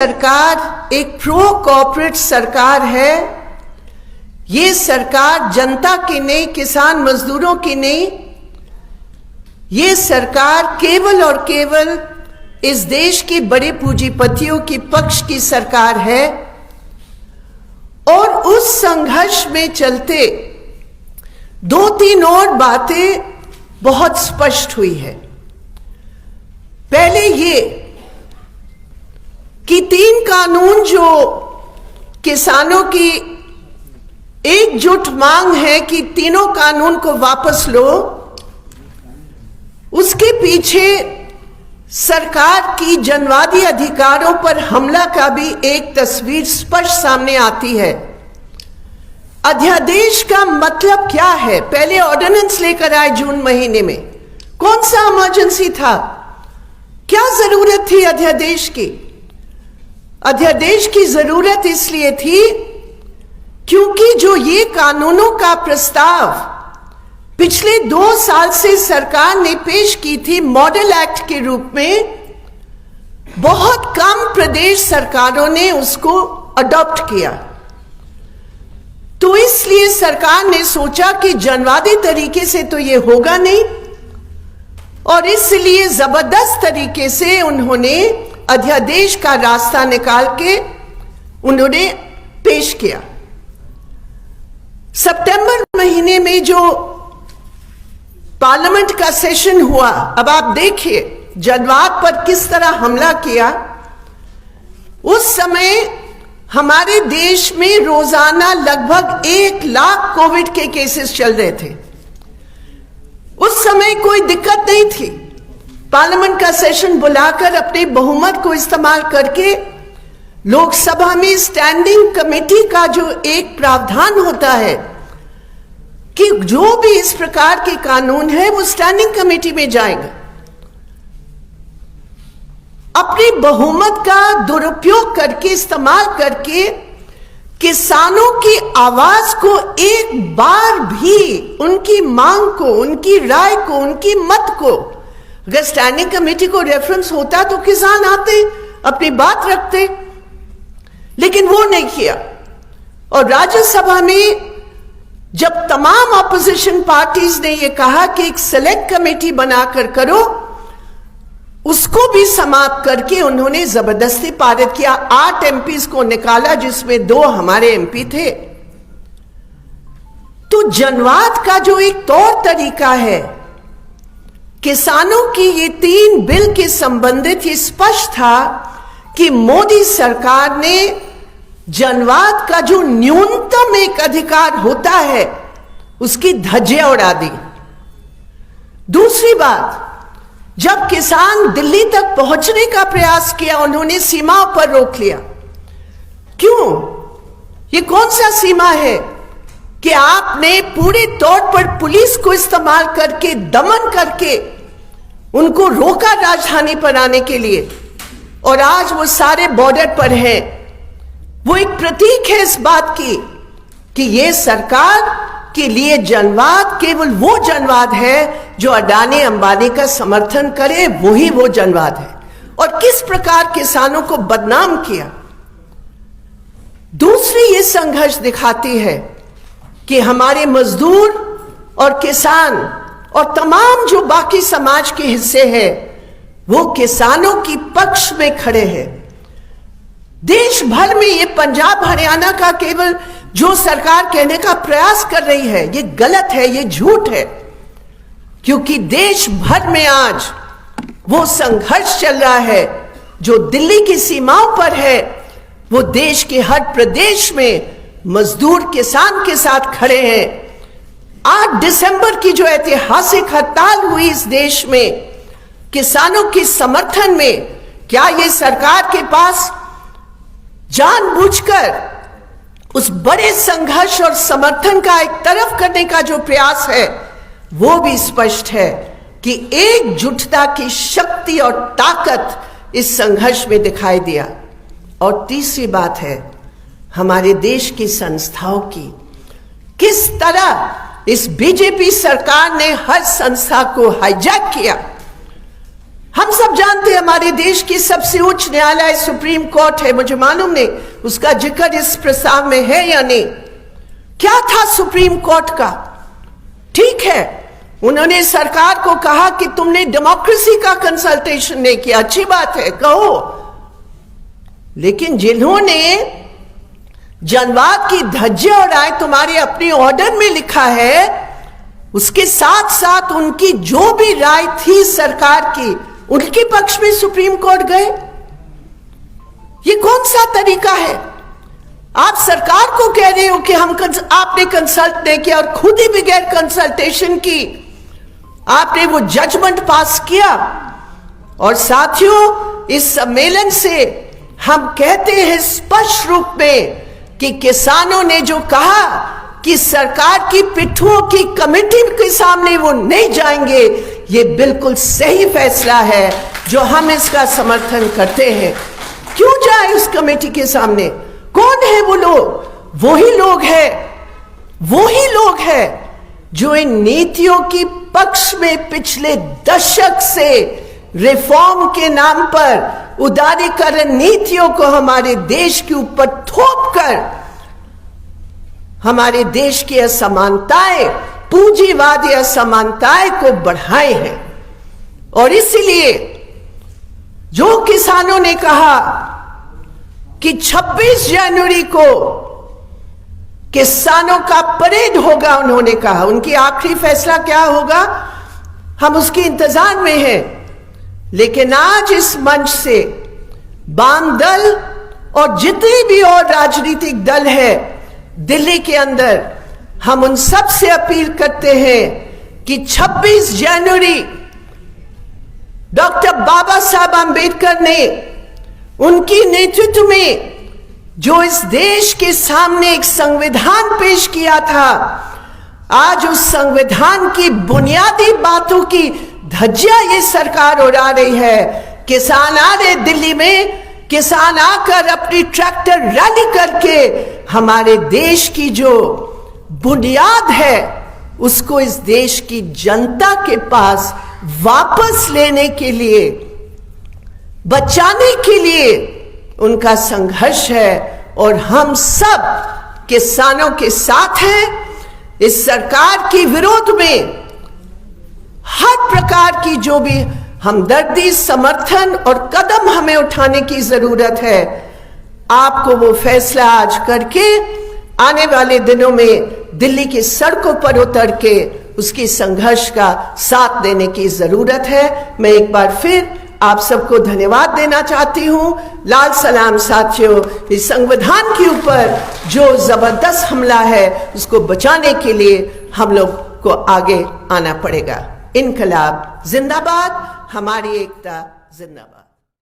सरकार एक pro corporate सरकार है। ये सरकार जनता की नहीं, किसान मजदूरों की नहीं। ये सरकार केवल और केवल इस देश की बड़े पूंजीपतियों की पक्ष की सरकार है। और उस संघर्ष में चलते दो तीन और बातें बहुत स्पष्ट हुई है। पहले ये कि 3 कानून जो किसानों की एकजुट मांग है कि तीनों कानून को वापस लो, उसके पीछे सरकार की जनवादी अधिकारों पर हमला का भी एक तस्वीर स्पष्ट सामने आती है। अध्यादेश का मतलब क्या है? पहले ऑर्डिनेंस लेकर आए जून महीने में, कौन सा इमरजेंसी था? क्या जरूरत थी अध्यादेश की? अध्यादेश की जरूरत इसलिए थी क्योंकि जो ये कानूनों का प्रस्ताव पिछले 2 साल से सरकार ने पेश की थी मॉडल एक्ट के रूप में, बहुत कम प्रदेश सरकारों ने उसको अडॉप्ट किया। तो इसलिए सरकार ने सोचा कि जनवादी तरीके से तो ये होगा नहीं, और इसलिए जबरदस्त तरीके से उन्होंने अध्यादेश का रास्ता निकाल के उन्होंने पेश किया। सितंबर महीने में जो पार्लियामेंट का सेशन हुआ, अब आप देखिए जनवाद पर किस तरह हमला किया। उस समय हमारे देश में रोजाना लगभग 1 लाख कोविड के केसेस चल रहे थे। उस समय कोई दिक्कत नहीं थी। पार्लियामेंट का सेशन बुलाकर अपने बहुमत को इस्तेमाल करके लोकसभा में स्टैंडिंग कमेटी का जो एक प्रावधान होता है कि जो भी इस प्रकार के कानून है वो स्टैंडिंग कमेटी में जाएगा। अपने बहुमत का दुरुपयोग करके, इस्तेमाल करके किसानों की आवाज को एक बार भी, उनकी मांग को, उनकी राय को, उनकी मत को, अगर स्टैंडिंग कमेटी को रेफरेंस होता तो किसान आते, अपनी बात रखते, लेकिन वो नहीं किया। और राज्यसभा में जब तमाम ऑपोजिशन पार्टीज ने ये कहा कि एक सेलेक्ट कमेटी बनाकर करो, उसको भी समाप्त करके उन्होंने जबरदस्ती पारित किया। 8 एमपीज को निकाला, जिसमें 2 हमारे एमपी थे। तो जनवाद का जो एक तौर तरीका है, किसानों की ये 3 बिल के संबंधित ये स्पष्ट था कि मोदी सरकार ने जनवाद का जो न्यूनतम एक अधिकार होता है उसकी धज्जियां उड़ा दी। दूसरी बात, जब किसान दिल्ली तक पहुंचने का प्रयास किया, उन्होंने सीमाओं पर रोक लिया। क्यों? ये कौन सा सीमा है कि आपने पूरे तौर पर पुलिस को इस्तेमाल करके, दमन करके उनको रोका राजधानी पर आने के लिए, और आज वो सारे बॉर्डर पर हैं। वो एक प्रतीक है इस बात की कि ये सरकार के लिए जनवाद केवल वो जनवाद है जो अडानी अंबानी का समर्थन करे, वही वो जनवाद है। और किस प्रकार किसानों को बदनाम किया। दूसरी ये संघर्ष दिखाती है कि हमारे मजदूर और किसान और तमाम जो बाकी समाज के हिस्से हैं, वो किसानों की पक्ष में खड़े हैं। देश भर में ये पंजाब हरियाणा का केवल जो सरकार कहने का प्रयास कर रही है, ये गलत है, ये झूठ है, क्योंकि देश भर में आज वो संघर्ष चल रहा है जो दिल्ली की सीमाओं पर है। वो देश के हर प्रदेश में मजदूर किसान के साथ खड़े हैं। 8 दिसंबर की जो ऐतिहासिक हड़ताल हुई इस देश में किसानों के समर्थन में, क्या ये सरकार के पास जानबूझकर उस बड़े संघर्ष और समर्थन का एक तरफ करने का जो प्रयास है, वो भी स्पष्ट है कि एकजुटता की शक्ति और ताकत इस संघर्ष में दिखाई दिया। और तीसरी बात है हमारे देश की संस्थाओं की, किस तरह इस बीजेपी सरकार ने हर संस्था को हाईजैक किया, हम सब जानते हैं हमारे देश की सबसे उच्च न्यायालय सुप्रीम कोर्ट है। मुझे मालूम नहीं उसका जिक्र इस प्रस्ताव में है या नहीं। क्या था सुप्रीम कोर्ट का? ठीक है, उन्होंने सरकार को कहा कि तुमने डेमोक्रेसी का कंसल्टेशन नहीं किया, अच्छी बात है, कहो। लेकिन जिन्होंने जनवाद की धज्जियां उड़ाए तुम्हारे अपने ऑर्डर में लिखा है, उसके साथ साथ उनकी जो भी राय थी सरकार की, उनके पक्ष में सुप्रीम कोर्ट गए। ये कौन सा तरीका है? आप सरकार को कह रहे हो कि आपने कंसल्ट नहीं किया और खुद ही बगैर कंसल्टेशन की आपने वो जजमेंट पास किया। और साथियों, इस सम्मेलन से हम कहते हैं स्पष्ट रूप में कि किसानों ने जो कहा कि सरकार की पिट्ठुओं की कमेटी के सामने वो नहीं जाएंगे, ये बिल्कुल सही फैसला है जो हम इसका समर्थन करते हैं। क्यों जाए उस कमेटी के सामने? कौन है वो लोग? वही लोग हैं जो इन नीतियों की पक्ष में पिछले दशक से रिफॉर्म के नाम पर उदारीकरण नीतियों को हमारे देश के ऊपर थोप कर हमारे देश की असमानताएं, पूंजीवादी असमानताएं को बढ़ाए हैं। और इसलिए जो किसानों ने कहा कि 26 जनवरी को किसानों का परेड होगा, उन्होंने कहा, उनकी आखिरी फैसला क्या होगा हम उसके इंतजार में हैं। लेकिन आज इस मंच से वाम दल और जितने भी और राजनीतिक दल है दिल्ली के अंदर, हम उन सब से अपील करते हैं कि 26 जनवरी डॉक्टर बाबा साहब आंबेडकर ने उनकी नेतृत्व में जो इस देश के सामने एक संविधान पेश किया था, आज उस संविधान की बुनियादी बातों की धज्जियां ये सरकार उड़ा रही है। किसान आ रहे दिल्ली में, किसान आकर अपनी ट्रैक्टर रैली करके हमारे देश की जो बुनियाद है उसको इस देश की जनता के पास वापस लेने के लिए, बचाने के लिए उनका संघर्ष है। और हम सब किसानों के साथ हैं। इस सरकार के विरोध में हर प्रकार की जो भी हमदर्दी, समर्थन और कदम हमें उठाने की जरूरत है। आपको वो फैसला आज करके आने वाले दिनों में दिल्ली की सड़कों पर उतर के उसकी संघर्ष का साथ देने की जरूरत है। मैं एक बार फिर आप सबको धन्यवाद देना चाहती हूं। लाल सलाम साथियों, इस संविधान के ऊपर जो जबरदस्त हमला है उसको बचाने के लिए हम लोग को आगे आना पड़ेगा। इनकलाब जिंदाबाद, हमारी एकता जिंदाबाद।